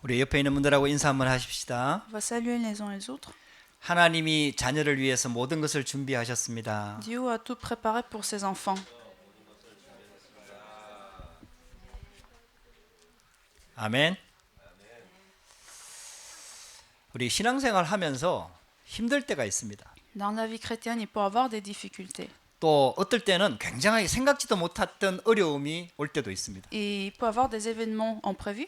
우리 옆에 있는 분들하고 인사 한번 하십시다. On va saluer les uns les autres. 하나님이 자녀를 위해서 모든 것을 준비하셨습니다. Dieu a tout préparé pour ses enfants. 아멘. 우리 신앙생활 하면서 힘들 때가 있습니다. Dans la vie chrétienne, il peut y avoir des difficultés. 또 어떨 때는 굉장히 생각지도 못했던 어려움이 올 때도 있습니다. Et il peut y avoir des événements imprévus.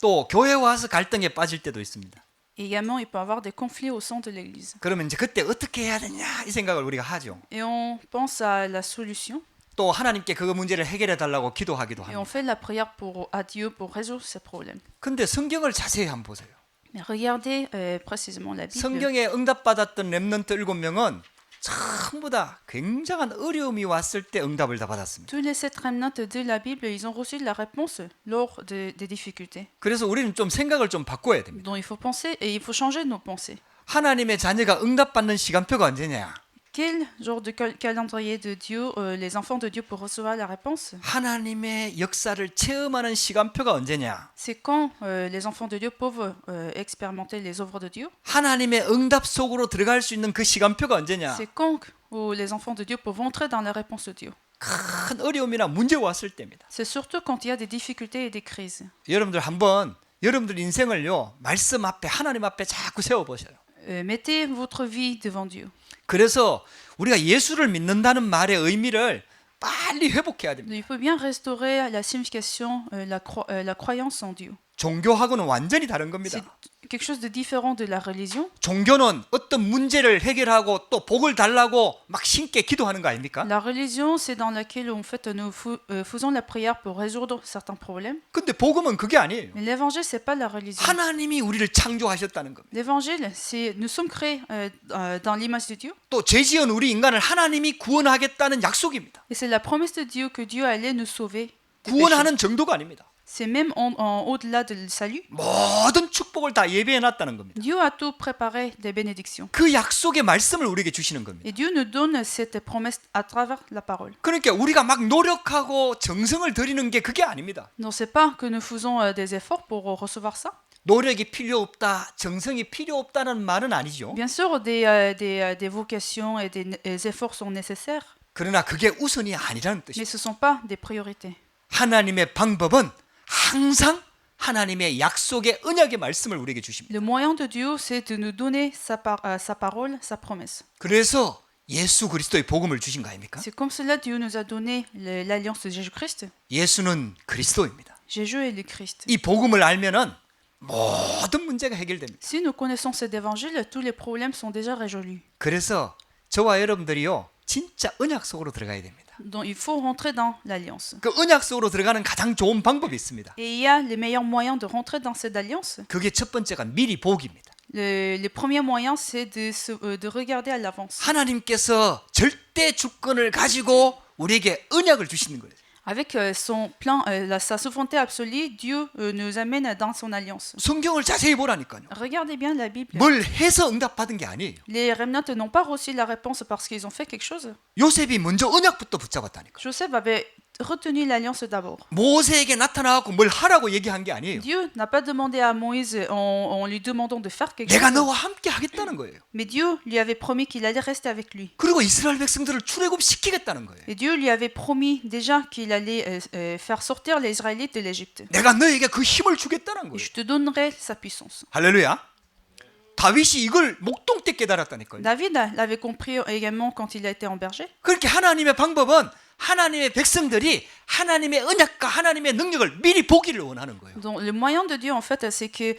또 교회 와서 갈등에 빠질 때도 있습니다. Et également, il peut y avoir des conflits au sein de l'Église. 그러면 이제 그때 어떻게 해야 되냐 이 생각을 우리가 하죠. Et on pense à la solution. 또 하나님께 그 문제를 해결해 달라고 기도하기도 Et on 합니다. fait la prière à Dieu pour résoudre ces problèmes. 근데 성경을 자세히 한번 보세요. Mais regardez précisément la Bible. 성경에 응답받았던 렘넌트 7명은 전부 다 굉장한 어려움이 왔을 때 응답을 다 받았습니다. Tous les 7 remnants de la Bible, ils ont reçu la réponse lors des difficultés. 그래서 우리는 좀 생각을 좀 바꿔야 됩니다. Donc il faut penser et il faut changer nos pensées. 하나님의 자녀가 응답받는 시간표가 언제냐? Quel genre de calendrier de Dieu les enfants de Dieu pour recevoir la réponse? 하나님의 역사를 체험하는 시간표가 언제냐? C'est quand les enfants de Dieu peuvent expérimenter les œuvres de Dieu? 하나님의 응답 속으로 들어갈 수 있는 그 시간표가 언제냐? C'est quand où les enfants de Dieu peuvent entrer dans la réponse de Dieu? 큰 어려움이나 문제 왔을 때입니다. C'est surtout quand il y a des difficultés et des crises. 여러분들 한번 여러분들 인생을요 말씀 앞에 하나님 앞에 자꾸 세워 보셔요. Mettez votre vie devant Dieu. 그래서 우리가 예수를 믿는다는 말의 의미를 빨리 회복해야 됩니다. Il faut bien restaurer la signification, la croyance en Dieu. 종교하고는 완전히 다른 겁니다. C'est quelque chose de différent de la religion. 종교는 어떤 문제를 해결하고 또 복을 달라고 막 신께 기도하는 거 아닙니까? La religion, c'est dans laquelle en fait nous faisons la prière pour résoudre certains problèmes. 근데 복음은 그게 아니에요. Mais l'évangile, c'est pas la religion. 하나님이 우리를 창조하셨다는 겁니다. L'évangile, c'est nous sommes créés dans l'image de Dieu. 또 죄지은 우리 인간을 하나님이 구원하겠다는 약속입니다. Et c'est la promesse de Dieu que Dieu allait nous sauver. des péchés. 구원하는 정도가 아닙니다. C'est même au-delà du salut. 모든 축복을 다 예배해 놨다는 겁니다. Dieu a tout préparé des bénédictions. 그 약속의 말씀을 우리에게 주시는 겁니다. Et Dieu nous donne cette promesse à travers la parole. 그러니까 우리가 막 노력하고 정성을 들이는 게 그게 아닙니다. Non, c'est pas que nous faisons des efforts pour recevoir ça. 노력이 필요 없다, 정성이 필요 없다는 말은 아니죠. Bien sûr, des vocations et des efforts sont nécessaires, 그러나 그게 우선이 아니라는 mais 뜻입니다. ce ne sont pas des priorités. 하나님의 방법은 항상 하나님의 약속의 언약의 말씀을 우리에게 주십니다. Le moyen de Dieu, c'est de nous donner sa parole, sa promesse. 그래서 예수 그리스도의 복음을 주신 거 아닙니까? C'est comme cela Dieu nous a donné l'alliance de Jésus-Christ. 예수는 그리스도입니다. Jésus est le Christ. 이 복음을 알면은 모든 문제가 해결됩니다. Si nous connaissons cet évangile, tous les problèmes sont déjà résolus. 그래서 저와 여러분들이요 진짜 언약 속으로 들어가야 됩니다. Donc il faut rentrer dans l'alliance. 그 언약 속으로 들어가는 가장 좋은 방법이 있습니다. Et il y a les meilleurs moyens de rentrer dans cette alliance. 그게 첫 번째가 미리 보기입니다. Le premier moyen, c'est de regarder à l'avance. 하나님께서 절대 주권을 가지고 우리에게 언약을 주시는 거예요. Avec son plan, sa souveraineté absolue, Dieu nous amène dans son alliance. 성경을 자세히 보라니까요. Regardez bien la Bible. 뭘 해서 응답받은 게 아니에요. Les remnants n'ont pas reçu la réponse parce qu'ils ont fait quelque chose. 요셉이 먼저 언약부터 붙잡았다니까. Joseph avait retenu l'alliance d'abord. 모세에게 나타나고 뭘 하라고 얘기한 게 아니에요. Dieu n'a pas demandé à Moïse en lui demandant de faire quelque 내가 chose. 너와 함께 하겠다는 거예요. Mais Dieu lui avait promis qu'il allait rester avec lui. 그리고 이스라엘 백성들을 출애굽시키겠다는 거예요. Et Dieu lui avait promis déjà qu'il allait faire sortir les Israélites de l'Égypte. 내가 너에게 그 힘을 주겠다는 Et 거예요. je te donnerai sa puissance. 할렐루야. 다윗이 이걸 목동 때 깨달았다니까요. David l'avait compris également quand il a été en berger. 그렇게 하나님의 방법은 하나님의 백성들이 하나님의 언약과 하나님의 능력을 미리 보기를 원하는 거예요. Donc le moyen de Dieu en fait c'est que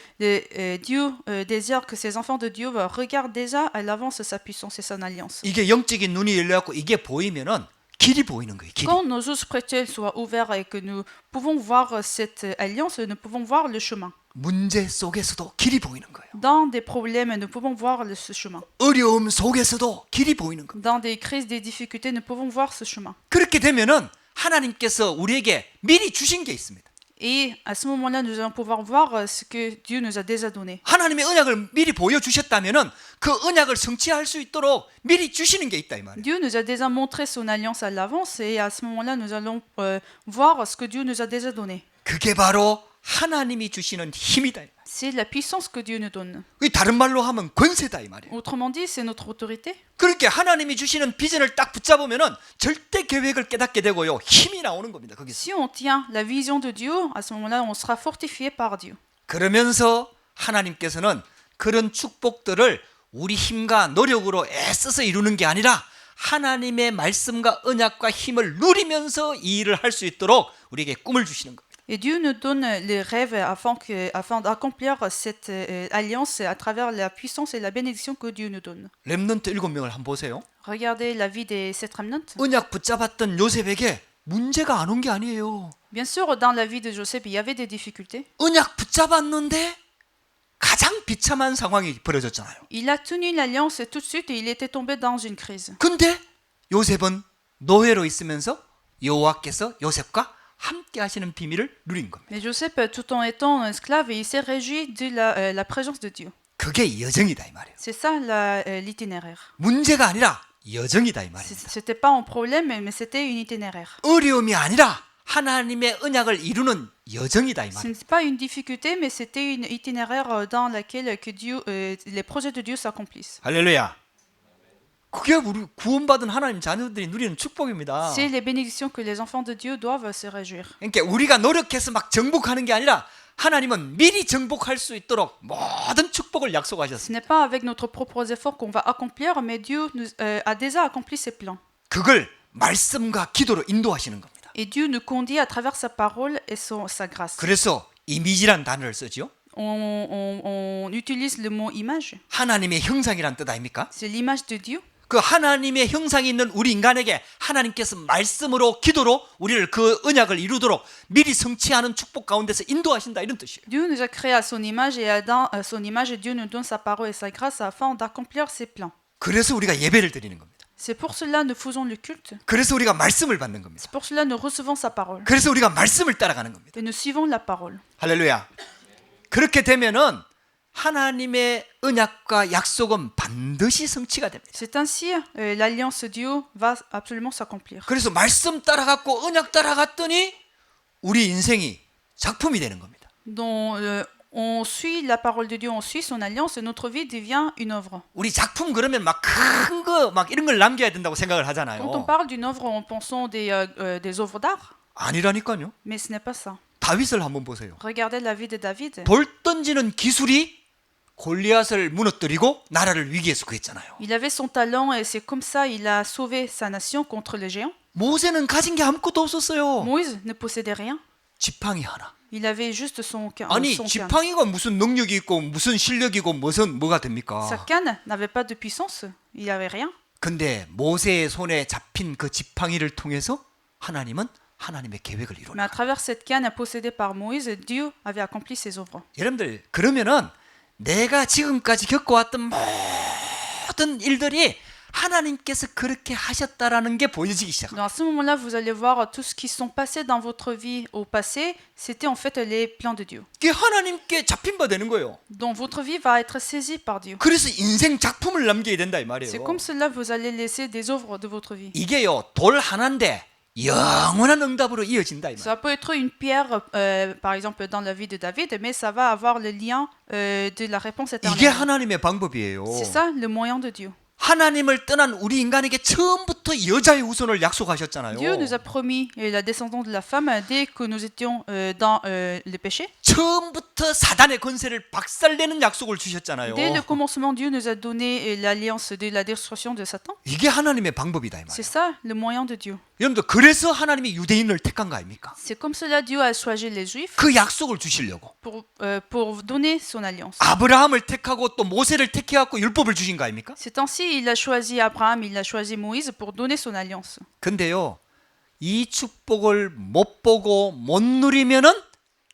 Dieu désire que ses enfants de Dieu regardent déjà à l'avance sa puissance et son alliance. 이게 영적인 눈이 열려갖고 이게 보이면은 길이 보이는 거예요. 길이. Quand nos yeux spirituels soient ouverts et que nous pouvons voir cette alliance, nous pouvons voir le chemin. 문제 속에서도 길이 보이는 거예요. Dans des problèmes, nous pouvons voir ce chemin. 어려움 속에서도 길이 보이는 거예요. Dans des crises, des difficultés, nous pouvons voir ce chemin. 그렇게 되면은 하나님께서 우리에게 미리 주신 게 있습니다. Et à ce moment-là, nous allons pouvoir voir ce que Dieu nous a déjà donné. 하나님의 언약을 미리 보여주셨다면은 그 언약을 성취할 수 있도록 미리 주시는 게 있다 이 말이에요. Dieu nous a déjà montré son alliance à l'avance et à ce moment-là, nous allons voir ce que Dieu nous a déjà donné. 그게 바로 하나님이 주시는 힘이다. C'est la puissance que Dieu nous donne. 이 다른 말로 하면 권세다 이 말이에요. Autrement dit, c'est notre autorité. 그렇게 하나님이 주시는 비전을 딱 붙잡으면은 절대 계획을 깨닫게 되고요. 힘이 나오는 겁니다. 거기서. Si on tient la vision de Dieu, à ce moment-là, on sera fortifié par Dieu. 그러면서 하나님께서는 그런 축복들을 우리 힘과 노력으로 애써서 이루는 게 아니라 하나님의 말씀과 언약과 힘을 누리면서 이 일을 할 수 있도록 우리에게 꿈을 주시는 겁니다. Et Dieu nous donne les rêves afin d'accomplir cette alliance à travers la puissance et la bénédiction que Dieu nous donne. 렘넌트 7명을 한번 보세요. Regardez la vie des sept remnants. 언약 붙잡았던 요셉에게 문제가 안 온 게 아니에요. Bien sûr, dans la vie de Joseph, il y avait des difficultés. 언약 붙잡았는데 가장 비참한 상황이 벌어졌잖아요. Il a tenu l'alliance et tout de suite, il était tombé dans une crise. 근데 요셉은 노예로 있으면서 여호와께서 요셉과 함께 하시는 비밀을 누린 겁니다. Mais Joseph, tout en étant esclave, il s'est réjoui de la présence de Dieu. 그게 여정이다 이 말이에요. C'est ça l'itinéraire. 문제가 아니라 여정이다 이 말입니다. C'était pas un problème, mais c'était une itinéraire. 어려움이 아니라 하나님의 언약을 이루는 여정이다 이 Ce 말이에요. n'est pas une difficulté, mais c'était une itinéraire dans laquelle que Dieu, les projets de Dieu s'accomplissent. 할렐루야. 그게 우리 구원받은 하나님 자녀들이 누리는 축복입니다. C'est les bénédictions que les enfants de Dieu doivent se réjouir. 그러니까 우리가 노력해서 막 정복하는 게 아니라 하나님은 미리 정복할 수 있도록 모든 축복을 Ce 약속하셨습니다. n'est pas avec notre propre effort qu'on va accomplir, mais Dieu a déjà accompli ses plans. 그걸 말씀과 기도로 인도하시는 겁니다. Et Dieu nous conduit à travers sa parole et sa grâce. 그래서 이미지란 단어를 쓰죠. On utilise le mot image. 하나님의 형상이란 뜻 아닙니까? C'est l'image de Dieu. 그 하나님의 형상이 있는 우리 인간에게 하나님께서 말씀으로 기도로 우리를 그 언약을 이루도록 미리 성취하는 축복 가운데서 인도하신다 이런 뜻이에요. Dieu nous a créés à son image et dans son image, Dieu nous donne sa parole et sa grâce afin d'accomplir ses plans. 그래서 우리가 예배를 드리는 겁니다. C'est pour cela nous faisons le culte. 그래서 우리가 말씀을 받는 겁니다. C'est pour cela nous recevons sa parole. 그래서 우리가 말씀을 따라가는 겁니다. Et nous suivons la parole. 할렐루야. 그렇게 되면은 하나님의 언약과 약속은 반드시 성취가 됩니다. C'est ainsi l'alliance Dieu va absolument s'accomplir. 그래서 말씀 따라갔고 언약 따라갔더니 우리 인생이 작품이 되는 겁니다. Donc, on suit la parole de Dieu, on suit son alliance et notre vie devient une œuvre. 우리 작품 그러면 막 큰 거 막 이런 걸 남겨야 된다고 생각을 하잖아요. Quand on parle d'une œuvre, on pense des œuvres d'art, 아니라니까요. mais ce n'est pas ça. 다윗을 한번 보세요. Regardez la vie de David. 돌 던지는 기술이 골리앗을 무너뜨리고 나라를 위기에서 구했잖아요. Il avait son talent et c'est comme ça il a sauvé sa nation contre les géants. 모세는 가진 게 아무것도 없었어요. Moïse ne possédait rien. 지팡이 하나. Il avait juste son 아니 canne. 지팡이가 무슨 능력이 있고 무슨 실력이고 무슨 뭐가 Sa 됩니까? canne n'avait pas de puissance. Il n'avait rien. 근데 모세의 손에 잡힌 그 지팡이를 통해서 하나님은 하나님의 계획을 Mais 이루는 à travers cette canne possédée par Moïse, Dieu avait accompli ses œuvres. 여러분들 그러면은 내가 지금까지 겪어왔던 모든 일들이 하나님께서 그렇게 하셨다라는 게 보여지기 시작합니다. Donc à ce moment-là, vous allez voir tout ce qui sont passés dans votre vie au passé, c'était en fait les plans de Dieu. 그게 하나님께 잡힌 바 되는 거예요. Donc votre vie va être saisie par Dieu. 그래서 인생 작품을 남겨야 된다 이 C'est 말이에요. comme cela que vous allez laisser des œuvres de votre vie. 이게요 돌 하나인데 영원한 응답으로 이어진다 이 말이에요. Ça peut être une pierre, par exemple dans la vie de David, mais ça va avoir le lien de la réponse 이게 éternelle. 하나님의 방법이에요. C'est ça le moyen de Dieu. 하나님을 떠난 우리 인간에게 처음부터 여자의 후손을 약속하셨잖아요. Dieu nous a promis la descendance de la femme dès que nous étions dans le péché. 처음부터 사단의 권세를 박살내는 약속을 주셨잖아요. Dès le commencement, Dieu nous a donné l'alliance de la destruction de Satan. 이게 하나님의 방법이다 이 C'est 말이에요. ça le moyen de Dieu. 여러분들 그래서 하나님이 유대인을 택한 거 아닙니까? C'est comme cela Dieu a choisi les Juifs 그 약속을 주시려고. pour donner son alliance. 아브라함을 택하고 또 모세를 택해갖고 율법을 주신 거 아닙니까? C'est ainsi il a choisi Abraham, il a choisi Moïse pour donner son alliance. 근데요 이 축복을 못 보고 못 누리면은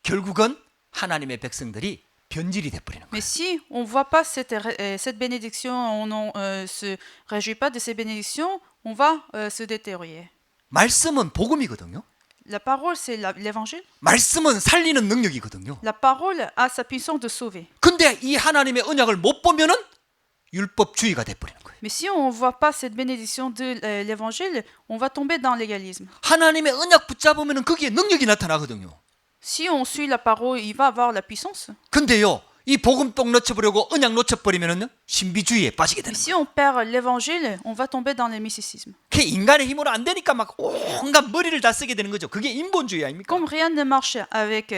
결국은 하나님의 백성들이 변질이 돼버리는 거예요. Mais si on ne voit pas cette bénédiction, on ne se réjouit pas de ces bénédictions, on va se détériorer. 말씀은 복음이거든요. La parole, c'est l'évangile. 말씀은 살리는 능력이거든요. La parole a sa puissance de sauver. 근데 이 하나님의 언약을 못 보면은 율법주의가 돼버리는 거예요. Mais si on ne voit pas cette bénédiction de l'évangile, on va tomber dans l'égalisme. 하나님의 언약 붙잡으면은 거기에 능력이 나타나거든요. Si on suit la parole, il va avoir la puissance. 근데요, 이 복음복 놓쳐버리고 언약 놓쳐버리면은요, 신비주의에 빠지게 되는 Mais 거예요. si on perd l'évangile, on va tomber dans le mysticisme. 그게 인간의 힘으로 안 되니까 막 온갖 머리를 다 쓰게 되는 거죠. 그게 인본주의 아닙니까? Comme rien ne marche avec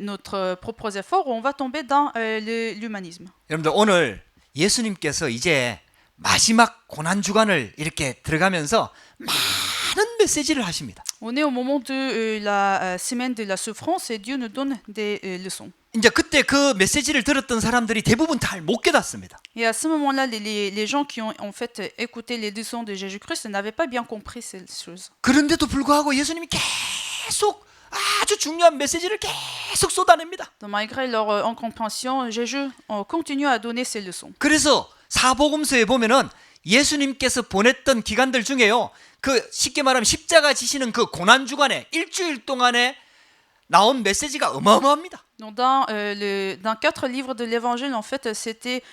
notre propres efforts, on va tomber dans l'humanisme. 여러분들 오늘 예수님께서 이제 마지막 고난 주간을 이렇게 들어가면서 많은 메시지를 하십니다. On est au moment de la semaine de la souffrance et Dieu nous donne des leçons. 이제 그때 그 메시지를 들었던 사람들이 대부분 잘 못 깨닫습니다. Et à ce moment-là, les gens qui ont en fait écouté les leçons de Jésus-Christ n'avaient pas bien compris ces choses. 그런데도 불구하고 예수님이 계속 아주 중요한 메시지를 계속 쏟아냅니다. Donc, malgré leur incompréhension, Jésus continue à donner ces leçons. 그래서 사복음서에 보면은 예수님께서 보냈던 기간들 중에요, 그 쉽게 말하면 십자가 지시는 그 고난 주간에 일주일 동안에 나온 메시지가 어마어마합니다. Donc, dans 4 livres de l'Évangile, en fait, c'était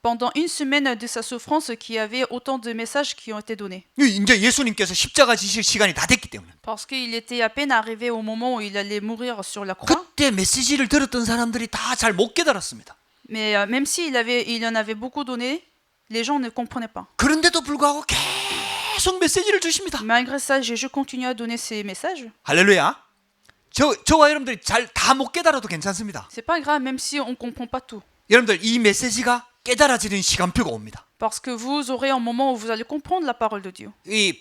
pendant une semaine de sa souffrance qu'il y avait autant de messages qui ont été donnés. 이제 예수님께서 십자가 지실 시간이 다 됐기 때문에. Parce qu'il était à peine arrivé au moment où il allait mourir sur la croix. 그때 메시지를 들었던 사람들이 다 잘 못 깨달았습니다. Mais même s'il en avait beaucoup donné, les gens ne comprenaient pas. 그런데도 불구하고 계속 메시지를 주십니다. Malgré ça, Jésus continue à donner ses messages. 할렐루야. 저와 여러분들이 잘 다 못 깨달아도 괜찮습니다. C'est pas grave, même si on ne comprend pas tout. 여러분들 이 메시지가 깨달아지는 시간표가 옵니다. Parce que vous aurez un moment où vous allez comprendre la parole de Dieu. 이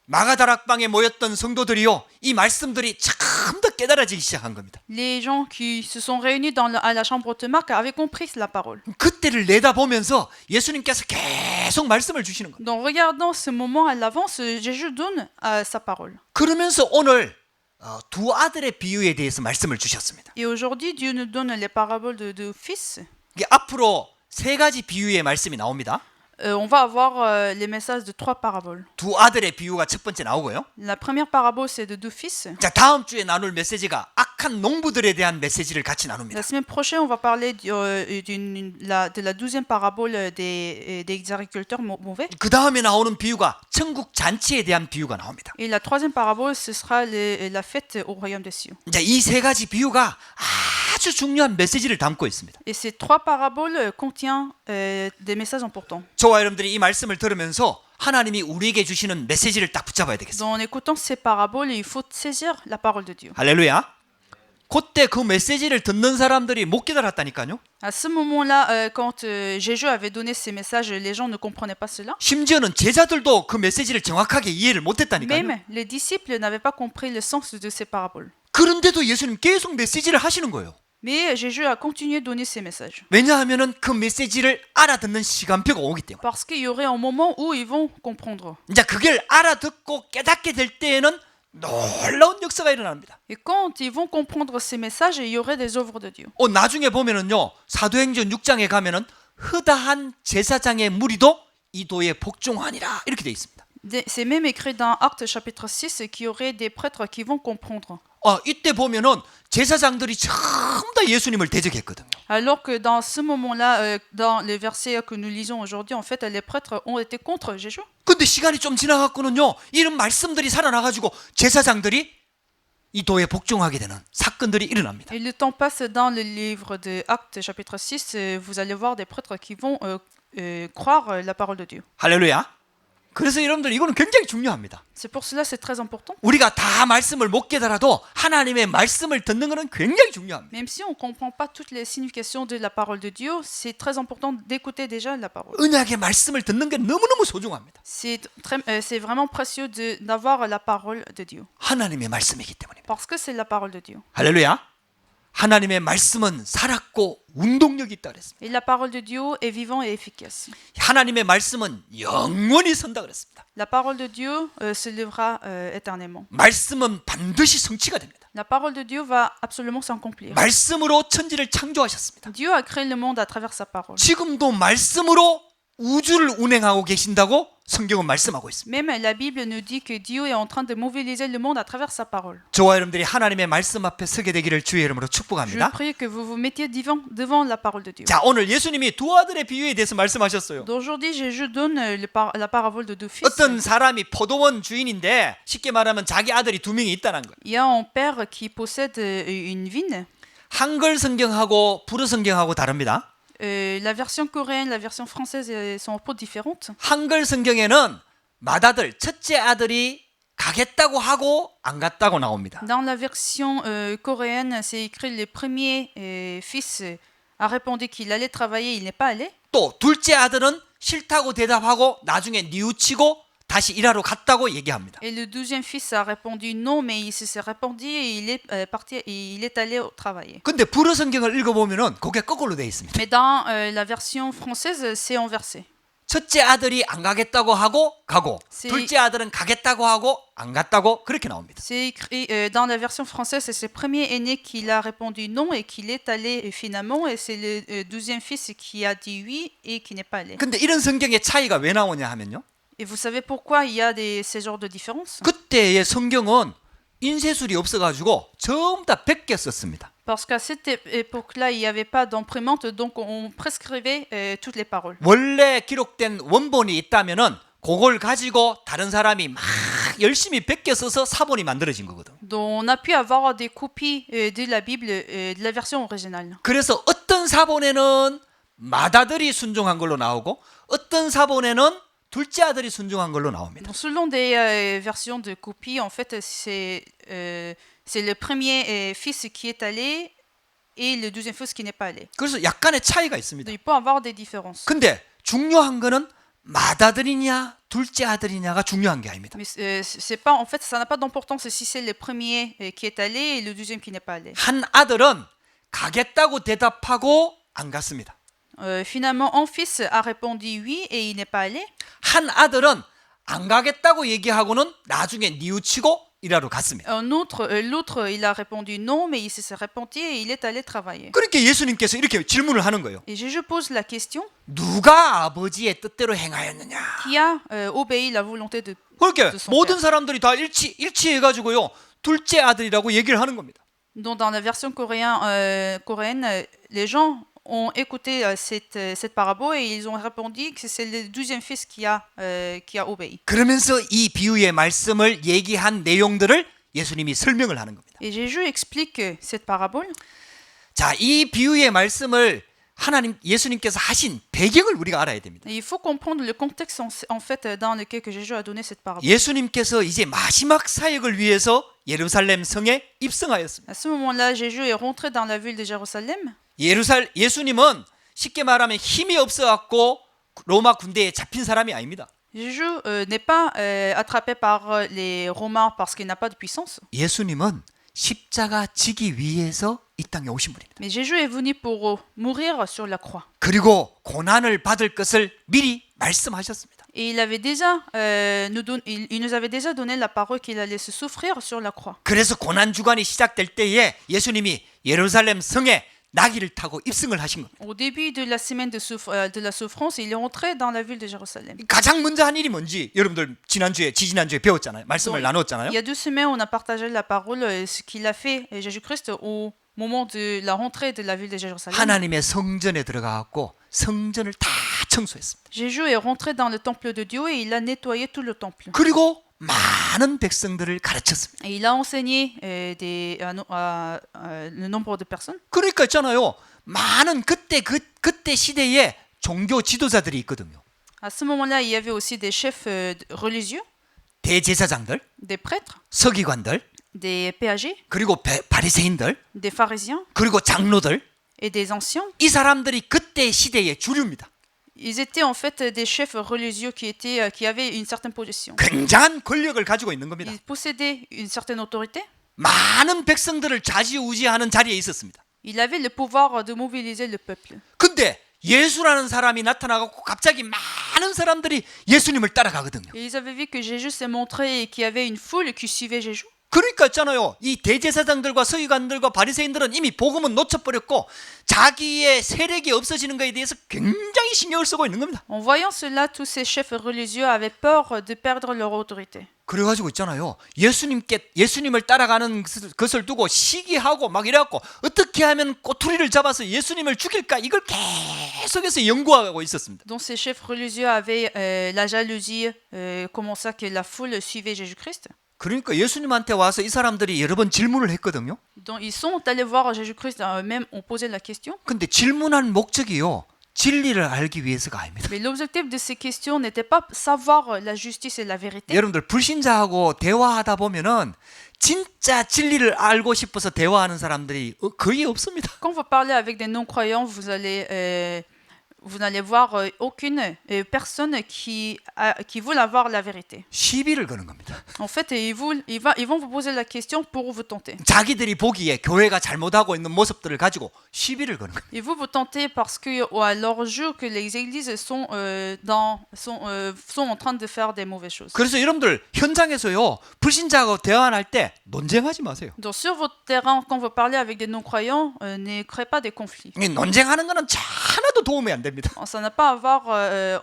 마가다락방에 모였던 성도들이요, 이 말씀들이 참 더 깨달아지기 시작한 겁니다. Les gens qui se sont réunis à la chambre de Marc avaient compris la parole. 그때를 내다보면서 예수님께서 계속 말씀을 주시는 겁니다. Donc, regardant ce moment à l'avance, Jésus donne sa parole. 그러면서 오늘 두 아들의 비유에 대해서 말씀을 주셨습니다. Et aujourd'hui, Dieu nous donne les paraboles de fils. 이게 앞으로 세 가지 비유의 말씀이 나옵니다. On va avoir les messages de 3 paraboles. 두 아들의 비유가 첫 번째 나오고요. La première parabole, c'est de 2 fils. 자, 다음 주에 나눌 메시지가 악한 농부들에 대한 메시지를 같이 La 나눕니다. semaine prochaine, on va parler de la 12e parabole des agriculteurs mauvais. 그 다음에 나오는 비유가 천국 잔치에 대한 비유가 나옵니다. Et la 3e parabole, ce sera la fête au royaume des cieux. 자, 이 세 가지 비유가 아주 중요한 메시지를 담고 있습니다. Et ces 3 paraboles contiennent des messages importants. 저와 여러분들이 이 말씀을 들으면서 하나님이 우리에게 주시는 메시지를 딱 붙잡아야 되겠습니다. Donc, en écoutant ces paraboles, il faut saisir la parole de Dieu. 할렐루야. 그때 그 메시지를 듣는 사람들이 못 깨달았다니까요. À ce moment-là, quand Jésus avait donné ces messages, les gens ne comprenaient pas cela. 심지어는 제자들도 그 메시지를 정확하게 이해를 못했다니까요. Même les disciples n'avaient pas compris le sens de ces paraboles. 그런데도 예수님 계속 메시지를 하시는 거예요. Mais Jésus a continué de donner ces messages. 왜냐하면은 그 메시지를 알아듣는 시간표가 오기 때문에. Parce qu'il y aurait un moment où ils vont comprendre. 이제 그걸 알아듣고 깨닫게 될 때에는 놀라운 역사가 일어납니다. Et quand ils vont comprendre ces messages, il y aurait des œuvres de Dieu. 나중에 보면은요, 사도행전 6장에 가면은 허다한 제사장의 무리도 이 도에 복종하니라 이렇게 돼 있습니다. C'est même écrit dans Actes chapitre 6 qu'il y aurait des prêtres qui vont comprendre. 이때 보면은 제사장들이 전부 다 예수님을 대적했거든요. Alors que dans ce moment-là, dans les versets que nous lisons aujourd'hui, en fait, les prêtres ont été contre Jésus. 근데 시간이 좀 지나갔고는요, 이런 말씀들이 살아나가지고 제사장들이 이 도에 복종하게 되는 사건들이 일어납니다. Et le temps passe dans le livre de Actes chapitre 6, vous allez voir des prêtres qui vont croire la parole de Dieu. 할렐루야. 그래서 여러분들 이거는 굉장히 중요합니다. C'est pour cela c'est très important. 우리가 다 말씀을 못 깨달아도 하나님의 말씀을 듣는 것은 굉장히 중요합니다. Même si on ne comprend pas toutes les significations de la parole de Dieu, c'est très important d'écouter déjà la parole. 언약의 말씀을 듣는 게 너무너무 소중합니다. C'est vraiment précieux d'avoir la parole de Dieu. 하나님의 말씀이기 때문입니다. Parce que c'est la parole de Dieu. 할렐루야. 하나님의 말씀은 살았고 운동력이 있다 그랬습니다. Et la parole de Dieu est vivante et efficace. 하나님의 말씀은 영원히 선다 그랬습니다. La parole de Dieu se lèvera éternellement. 말씀은 반드시 성취가 됩니다. La parole de Dieu va absolument s'accomplir. 말씀으로 천지를 창조하셨습니다. Dieu a créé le monde à travers sa parole. 지금도 말씀으로 우주를 운행하고 계신다고 성경은 말씀하고 있습니다. Même la Bible nous dit que Dieu est en train de mobiliser le monde à travers sa parole. 저와 여러분들이 하나님의 말씀 앞에 서게 되기를 주의 이름으로 Je 축복합니다. prie que vous vous mettiez devant la parole de Dieu. 자, 오늘 예수님이 두 아들의 비유에 대해서 말씀하셨어요. D'aujourd'hui, Jésus donne la parabole de deux fils. 어떤 사람이 포도원 주인인데 쉽게 말하면 자기 아들이 두 명이 있다는 거예요. Il y a un père qui possède une vigne. 한글 성경하고 불어 성경하고 다릅니다. La version coréenne, la version française sont un peu différentes. 한글 성경에는 맏아들, 첫째 아들이 가겠다고 하고 안 갔다고 나옵니다. Dans la version coréenne, c'est écrit le premier fils a répondu qu'il allait travailler, il n'est pas allé. 또 둘째 아들은 싫다고 대답하고 나중에 뉘우치고 다시 일하러 갔다고 얘기합니다. Et le deuxième fils a répondu non, mais il s'est répondu et il est parti, et il est allé travailler. 근데 불어 성경을 읽어보면은 그게 거꾸로 되어 있습니다. Mais dans la version française, c'est inversé. 첫째 아들이 안 가겠다고 하고 가고 둘째 아들은 가겠다고 하고 안 갔다고 그렇게 나옵니다. C'est écrit dans la version française, c'est le premier aîné qui a répondu non et qu'il est allé finalement, et c'est le deuxième fils qui a dit oui et qui n'est pas allé. 근데 이런 성경의 차이가 왜 나오냐 하면요. Et vous savez pourquoi il y a ces genres de différences? 그때의 성경은 인쇄술이 없어가지고 전부 다 베껴 썼습니다. Parce qu'à cette époque-là, il n'y avait pas d'imprimante, donc on prescrivait toutes les paroles. 원래 기록된 원본이 있다면은 그걸 가지고 다른 사람이 막 열심히 베껴 써서 사본이 만들어진 거거든. Donc on a pu avoir des copies de la Bible, de la version originale. 그래서 어떤 사본에는 맏아들이 순종한 걸로 나오고 어떤 사본에는 둘째 아들이 순종한 걸로 나옵니다. Donc, selon des versions de copies, en fait, c'est le premier fils qui est allé et le deuxième fils qui n'est pas allé. 그래서 약간의 차이가 있습니다. Donc, il peut y avoir des différences. 근데 중요한 거는 맏아들이냐 둘째 아들이냐가 중요한 게 아닙니다. Mais c'est pas, en fait, ça n'a pas d'importance si c'est le premier qui est allé et le deuxième qui n'est pas allé. 한 아들은 가겠다고 대답하고 안 갔습니다. Finalement, un fils a répondu oui et il n'est pas allé. 한 아들은 안 가겠다고 얘기하고는 나중에 뉘우치고 일하러 갔습니다. L'autre, il a répondu non, mais il s'est repenti et il est allé travailler. 그렇게 예수님께서 이렇게 질문을 하는 거예요. Et Jésus pose la question, 누가 아버지의 뜻대로 행하였느냐? qui a obéi la volonté de 그렇게 son 모든 père? 사람들이 다 일치해가지고요. 둘째 아들이라고 얘기를 하는 겁니다. Donc, dans la version coréenne, les gens ont écouté cette parabole et ils ont répondu que c'est le deuxième fils qui a obéi. 그러면서 이 비유의 말씀을 얘기한 내용들을 예수님이 설명을 하는 겁니다. Et Jésus explique cette parabole. 자, 이 비유의 말씀을 예수님께서 하신 배경을 우리가 알아야 됩니다. Et il faut comprendre le contexte en fait dans lequel que Jésus a donné cette parabole. 예수님께서 이제 마지막 사역을 위해서 예루살렘 성에 입성하였습니다. À ce moment-là, Jésus est rentré dans la ville de Jérusalem. 예수님은 쉽게 말하면 힘이 없어갖고 로마 군대에 잡힌 사람이 아닙니다. Jésus n'est pas attrapé par les Romains parce qu'il n'a pas de puissance. 예수님은 십자가 지기 위해서 이 땅에 오신 분입니다. Mais Jésus est venu pour mourir sur la croix. 그리고 고난을 받을 것을 미리 말씀하셨습니다. Et il avait déjà, il nous avait déjà donné la parole qu'il allait se souffrir sur la croix. 그래서 고난 주간이 시작될 때에 예수님이 예루살렘 성에 나귀를 타고 입성을 하신 겁니다. Au début de la semaine de la souffrance, il est entré dans la ville de Jérusalem. 가장 먼저 한 일이 뭔지 여러분들 지지난주에 배웠잖아요. 말씀을 나눴잖아요. Il y a 2 semaines, on a partagé la parole, ce qu'il a fait Jésus-Christ au moment de la rentrée de la ville de Jérusalem. 하나님의 성전에 들어가갖고 성전을 다 청소했습니다. Jésus est rentré dans le temple de Dieu et il a nettoyé tout le temple. 그리고 많은 백성들을 가르쳤습니다. Et il a enseigné le nombre de personnes. 그러니까 있잖아요. 많은 그때 시대에 종교 지도자들이 있거든요. À ce moment-là, il y avait aussi des chefs religieux, 대제사장들, des prêtres, 서기관들, des péagers, 그리고 바리새인들, des pharisiens 그리고 장로들. et des anciens. 이 사람들이 그때 시대의 주류입니다. Ils étaient en fait des chefs religieux qui avaient une certaine position. 굉장한 권력을 가지고 있는 겁니다. Ils possédaient une certaine autorité. 많은 백성들을 좌지우지하는 자리에 있었습니다. Il avait le pouvoir de mobiliser le peuple. 근데 예수라는 사람이 나타나고 갑자기 많은 사람들이 예수님을 따라가거든요. Et ils avaient vu que Jésus s'est montré et qu'il y avait une foule qui suivait Jésus. 그러니까 있잖아요. 이 대제사장들과 서기관들과 바리새인들은 이미 복음은 놓쳐버렸고 자기의 세력이 없어지는 것에 대해서 굉장히 신경을 쓰고 있는 겁니다. En voyant cela, tous ces chefs religieux avaient peur de perdre leur autorité. 그래가지고 있잖아요. 예수님을 따라가는 것을 두고 시기하고 막 이래갖고 어떻게 하면 꼬투리를 잡아서 예수님을 죽일까 이걸 계속해서 연구하고 있었습니다. Donc ces chefs religieux avaient la jalousie, comment ça que la foule suivait Jésus-Christ. 그러니까 예수님한테 와서 이 사람들이 여러 번 질문을 했거든요. Donc ils sont allés voir Jésus-Christ, même ont posé la question. 근데 질문한 목적이요. 진리를 알기 위해서가 아닙니다. Mais l'objectif de ces questions n'était pas savoir la justice et la vérité. 여러분들 불신자하고 대화하다 보면은 진짜 진리를 알고 싶어서 대화하는 사람들이 거의 없습니다. Quand vous parlez avec des non-croyants, vous n'allez voir aucune personne qui veut avoir la vérité. 시비를 거는 겁니다. En fait, ils vont vous poser la question pour vous tenter. 자기들이 보기에 교회가 잘못하고 있는 모습들을 가지고 시비를 거는 겁니다. Et vous tentez parce que à leur jour que les églises sont en train de faire des mauvaises choses. 그래서 여러분들 현장에서요 불신자하고 대화할 때 논쟁하지 마세요. Donc sur votre terrain, quand vous parlez avec des non-croyants, ne créez pas des conflits. 이 논쟁하는 거는 하나도 도움이 안 됩니다. Ça n'a pas à avoir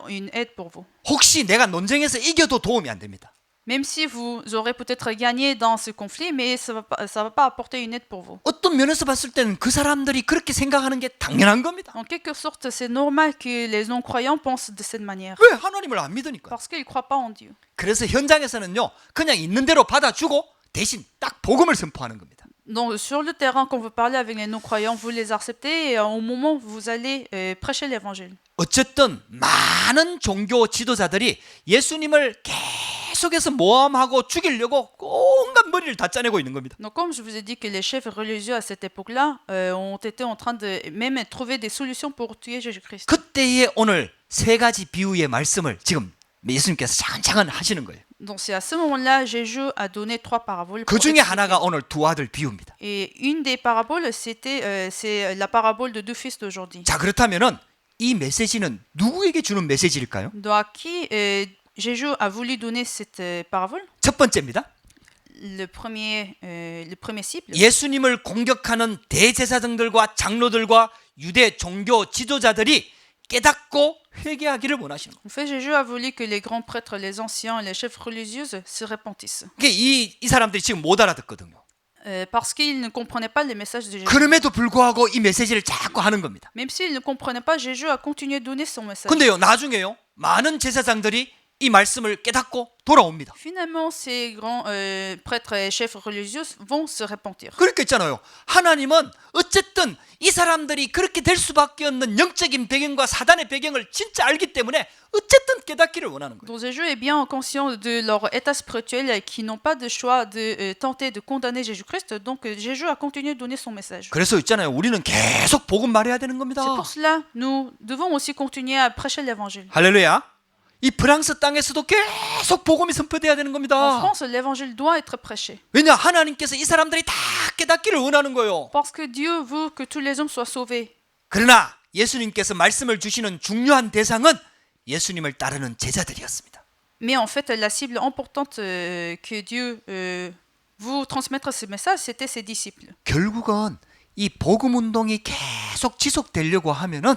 une aide pour vous. 혹시 내가 논쟁에서 이겨도 도움이 안 됩니다. Même si vous aurez peut-être gagné dans ce conflit, mais ça va pas apporter une aide pour vous. 어떤 면에서 봤을 때는 그 사람들이 그렇게 생각하는 게 당연한 겁니다. En quelque sorte, c'est normal que les non-croyants pensent de cette manière. 왜? 하나님을 안 믿으니까. Parce qu'ils ne croient pas en Dieu. 그래서 현장에서는요 그냥 있는 대로 받아주고 대신 딱 복음을 선포하는 겁니다. Donc sur le terrain, quand vous parlez avec les non-croyants, vous les acceptez et au moment vous allez prêcher l'évangile. 어쨌든 많은 종교 지도자들이 예수님을 계속해서 모함하고 죽이려고 온갖 머리를 다 짜내고 있는 겁니다. Donc comme je vous ai dit que les chefs religieux à cette époque-là ont été en train de même trouver des solutions pour tuer Jésus-Christ. 그때에 오늘 세 가지 비유의 말씀을 지금 예수님께서 차근차근 하시는 거예요. Donc c'est à ce moment-là Jésus a donné 3 paraboles. 그 pour 중에 expliquer. 하나가 오늘 두 아들 비유입니다. Et une des paraboles, c'est la parabole de 2 fils d'aujourd'hui. 자 그렇다면은 이 메시지는 누구에게 주는 메시지일까요? Donc à qui Jésus a voulu donner cette parabole? 첫 번째입니다. Le premier cible. 예수님을 공격하는 대제사장들과 장로들과 유대 종교 지도자들이 깨닫고 회개하기를 원하시는 거예요. En fait, Jésus a voulu que les grands prêtres, les anciens et les chefs religieux se repentissent. 이 사람들이 지금 못 알아듣거든요. Parce qu'ils ne comprenaient pas les messages de Jésus. 그럼에도 불구하고 이 메시지를 자꾸 하는 겁니다. Même s'ils ne comprenaient pas, Jésus a continué de donner son message. 근데요 나중에요 많은 제사장들이 이 말씀을 깨닫고 돌아옵니다. Finalement, ces grands prêtres et chefs religieux vont se repentir. 그렇게 있잖아요. 하나님은 어쨌든 이 사람들이 그렇게 될 수밖에 없는 영적인 배경과 사단의 배경을 진짜 알기 때문에 어쨌든 깨닫기를 원하는 거예요. Donc Jésus est bien conscient de leur état spirituel qui n'ont pas de choix de tenter de condamner Jésus-Christ. Donc Jésus a continué de donner son message. 그래서 있잖아요. 우리는 계속 복음 말해야 되는 겁니다. C'est pour cela nous devons aussi continuer à prêcher l'évangile. 할렐루야. 이 프랑스 땅에서도 계속 복음이 선포돼야 되는 En 겁니다. France, l'évangile doit être prêché. 왜냐 하나님께서 이 사람들이 다 깨닫기를 원하는 거예요. Parce que Dieu veut que tous les hommes soient sauvés. 그러나 예수님께서 말씀을 주시는 중요한 대상은 예수님을 따르는 제자들이었습니다. Mais en fait, la cible importante que Dieu veut transmettre ce message, c'était ses disciples. 결국은 이 복음 운동이 계속 지속되려고 하면은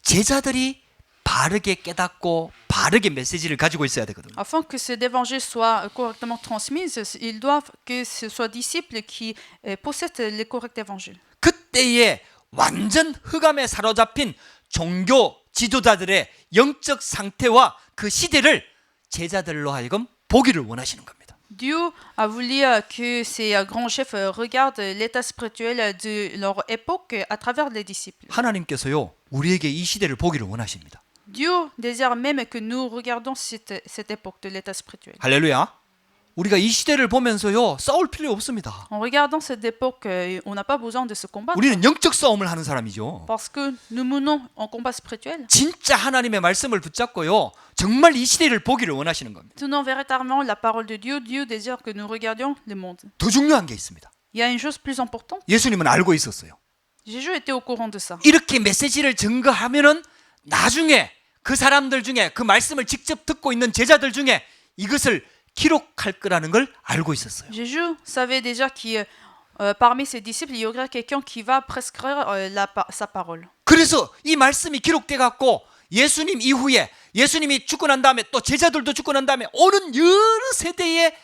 제자들이 바르게 깨닫고 바르게 메시지를 가지고 있어야 되거든요. Afin que cet évangile soit correctement transmis, ils doivent que ce soit disciples qui possèdent le correct évangile. 그때에 완전 흑암에 사로잡힌 종교 지도자들의 영적 상태와 그 시대를 제자들로 하여금 보기를 원하시는 겁니다. Dieu a voulu que ces grands chefs regardent l'état spirituel de leur époque à travers les disciples. 하나님께서요 우리에게 이 시대를 보기를 원하십니다. Dieu désire même que nous regardions cette époque de l'état spirituel. 할렐루야. 우리가 이 시대를 보면서요 싸울 필요 없습니다. En regardant cette époque, on n'a pas besoin de se combattre. 우리는 영적 싸움을 하는 사람이죠. Parce que nous menons un combat spirituel. 진짜 하나님의 말씀을 붙잡고요 정말 이 시대를 보기를 원하시는 겁니다. Tenons véritablement la parole de Dieu. Dieu désire que nous regardions le monde. 더 중요한 게 있습니다. Il y a une chose plus importante. 예수님은 알고 있었어요. Jésus était au courant de ça. 이렇게 메시지를 증거하면은 나중에 그 사람들 중에 그 말씀을 직접 듣고 있는 제자들 중에 이것을 기록할 거라는 걸 알고 있었어요. Jésus savait déjà que parmi ses disciples, il y aurait quelqu'un qui va prescrire sa parole. 그래서 이 말씀이 기록돼 갖고 예수님 이후에 예수님이 죽고 난 다음에 또 제자들도 죽고 난 다음에 오는 여러 세대의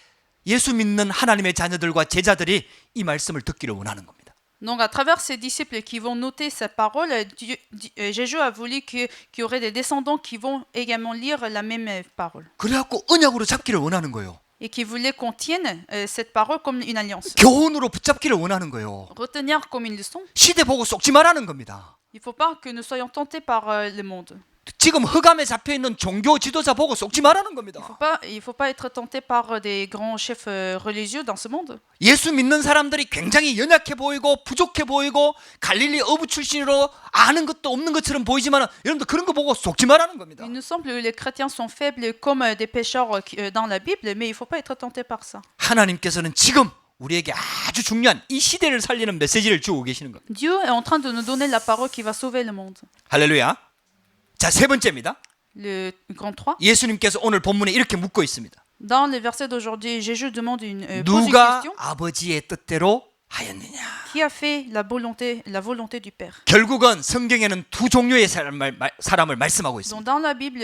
예수 믿는 하나님의 자녀들과 제자들이 이 말씀을 듣기를 원하는 겁니다. Donc, à travers ses disciples qui vont noter sa parole, Jésus a voulu qu'il y aurait des descendants qui vont également lire la même parole. 그래갖고 언약으로 잡기를 원하는 거예요. Et qui voulaient qu'on tienne cette parole comme une alliance. 교훈으로 붙잡기를 원하는 거예요. Retenir comme une leçon. 시대 보고 속지 말라는 겁니다. Il ne faut pas que nous soyons tentés par le monde. 지금 흑암에 잡혀 있는 종교 지도자 보고 속지 말라는 겁니다. Il faut pas être tenté par des grands chefs religieux dans ce monde. 예수 믿는 사람들이 굉장히 연약해 보이고 부족해 보이고 갈릴리 어부 출신으로 아는 것도 없는 것처럼 보이지만 여러분들 그런 거 보고 속지 말라는 겁니다. Il nous semble que les chrétiens sont faibles comme des pécheurs dans la Bible, mais il ne faut pas être tenté par ça. 하나님께서는 지금 우리에게 아주 중요한 이 시대를 살리는 메시지를 주고 계시는 겁니다. Dieu est en train de nous donner la parole qui va sauver le monde. 할렐루야. 자, 세 번째입니다. Le grand 3. 예수님께서 오늘 본문에 이렇게 묻고 있습니다. Dans le verset d'aujourd'hui, Jésus demande pose une 누가 question. 아버지의 뜻대로 하였느냐. Qui a fait la volonté du Père? 결국은 성경에는 두 종류의 사람을 말씀하고 있습니다. Donc dans la Bible,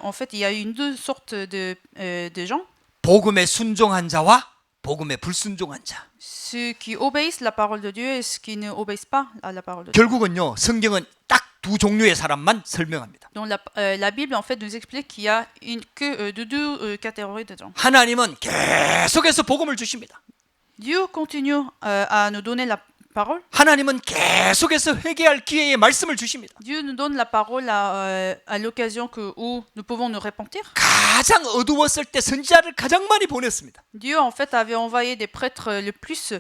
en fait, il y a deux sortes de gens. 복음에 순종한 자와 복음에 불순종한 자. Ceux qui obéissent la parole de Dieu et ceux qui ne obéissent pas à la parole de Dieu. 결국은요, 성경은 딱 두 종류의 사람만 설명합니다. Donc la Bible en fait nous explique qu'il y a que de deux catégories de gens. 하나님은 계속해서 복음을 주십니다. Dieu continue à nous donner la parole. 하나님은 계속해서 회개할 기회의 말씀을 주십니다. Dieu nous donne la parole à l'occasion où nous pouvons nous repentir. 가장 어두웠을 때 선지자를 가장 많이 보냈습니다. Dieu en fait avait envoyé des prêtres le plus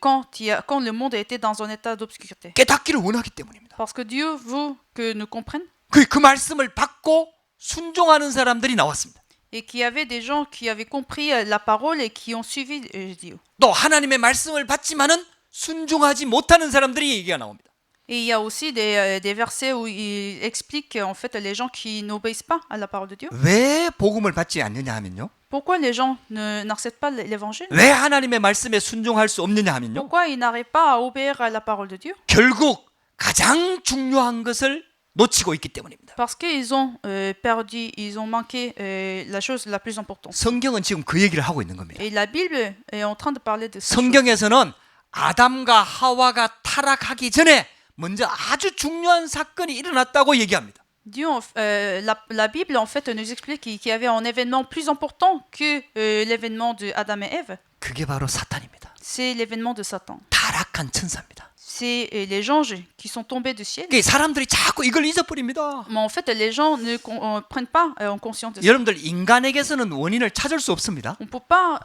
quand le monde était dans un état d'obscurité. 깨닫기를 원하기 때문입니다. Parce que Dieu veut que nous comprenions 그 말씀을 받고 순종하는 사람들이 나왔습니다. et qu'il y avait des gens qui avaient compris la parole et qui ont suivi Dieu. 또 하나님의 말씀을 받지만은 순종하지 못하는 사람들이 얘기가 나옵니다. Et il y a aussi des versets où il explique en fait les gens qui n'obéissent pas à la parole de Dieu. 왜 복음을 받지 않느냐 하면요. Pourquoi les gens n'acceptent pas l'évangile? 왜 하나님의 말씀에 순종할 수 없느냐 하면요. Pourquoi ils n'arrivent pas à obéir à la parole de Dieu? 결국 가장 중요한 것을 놓치고 있기 때문입니다. Parce qu'ils ont perdu, ils ont manqué la chose la plus importante. 성경은 지금 그 얘기를 하고 있는 겁니다. Et la Bible est en train de parler de ça. 성경에서는 아담과 하와가 타락하기 전에 먼저 아주 중요한 사건이 일어났다고 얘기합니다. Dieu, la Bible en fait nous explique qu'il y avait un événement plus important que l'événement de Adam et Ève. 그게 바로 사탄입니다. C'est l'événement de Satan. 타락한 천사입니다. C'est les anges qui sont tombés du ciel. 사람들이 자꾸 이걸 잊어버립니다. Mais en fait, les gens ne prennent pas en conscience de ça. 여러분들 인간에게서는 원인을 찾을 수 없습니다. On ne peut pas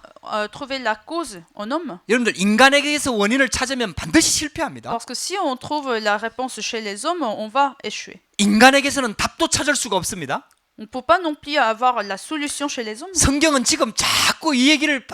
trouver la cause en homme. 여러분들 인간에게서 원인을 찾으면 반드시 실패합니다. Parce que si on trouve la réponse chez les hommes, on va échouer. 인간에게서는 답도 찾을 수가 없습니다. On ne peut pas non plus avoir la solution chez les hommes. 성경은 지금 자꾸 이 얘기를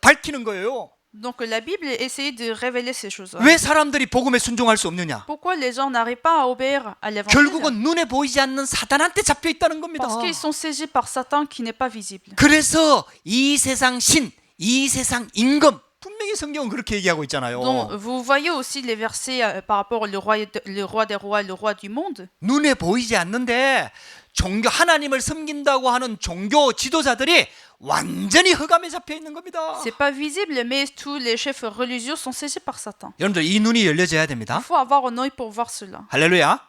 밝히는 거예요. Donc la Bible essaie de révéler ces choses. 왜 사람들이 복음에 순종할 수 없느냐? Pourquoi les gens n'arrivent pas à obéir à l'évangile? 결국은 눈에 보이지 않는 사단한테 잡혀 있다는 겁니다. Parce qu'ils sont saisis par Satan qui n'est pas visible. 그래서 이 세상 신, 이 세상 임금 분명히 성경은 그렇게 얘기하고 있잖아요. Donc vous voyez aussi les versets par rapport au roi des rois, le roi du monde. 눈에 보이지 않는데 종교 하나님을 섬긴다고 하는 종교 지도자들이 완전히 흑암에 잡혀 있는 겁니다. C'est pas visible, mais tous les chefs religieux sont saisis par Satan. 여러분들 이 눈이 열려져야 됩니다. Il faut avoir un œil pour voir cela. 할렐루야.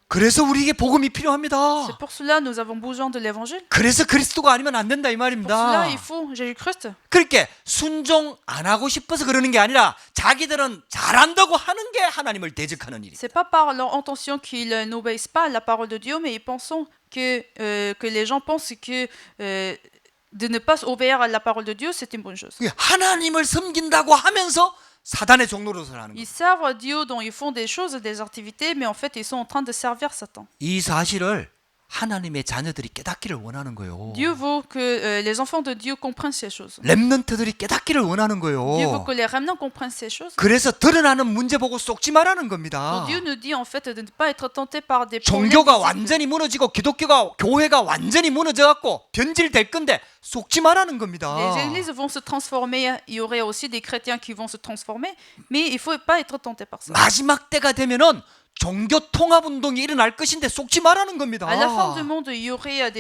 그래서 우리에게 복음이 필요합니다. C'est pour cela nous avons besoin de l'évangile. 그래서 그리스도가 아니면 안 된다 이 Pour cela, 말입니다. il faut Jésus-Christ. 그렇게 순종 안 하고 싶어서 그러는 게 아니라 자기들은 잘한다고 하는 게 하나님을 대적하는 일이에요. C'est pas par leur intention qu'ils n'obéissent pas à la parole de Dieu, mais ils pensent que les gens pensent que de ne pas obéir à la parole de Dieu, c'est une bonne chose. 하나님을 섬긴다고 하면서 사단의 종로로 서라는 Ils 거예요. servent Dieu, dont ils font des choses, des activités, mais en fait, ils sont en train de servir Satan. 이 사실을 하나님의 자녀들이 깨닫기를 원하는 거예요. Dieu veut que les enfants de Dieu comprennent ces choses. 렘넌트들이 깨닫기를 원하는 Dieu veut 거예요. que les remnants comprennent ces choses. 그래서 드러나는 문제 보고 쏙지 말라는 Donc 겁니다. Dieu nous dit en fait de ne pas être tenté par des problèmes 종교가 visibles. 완전히 무너지고 기독교가 교회가 완전히 무너져갖고 변질될 건데 속지 말라는 겁니다. Les églises vont se transformer, il y aurait aussi des chrétiens qui vont se transformer, mais il ne faut pas être tenté par ça. 마지막 때가 되면은 종교 통합 운동이 일어날 것인데 속지 말라는 겁니다. À la fin du monde, il y aurait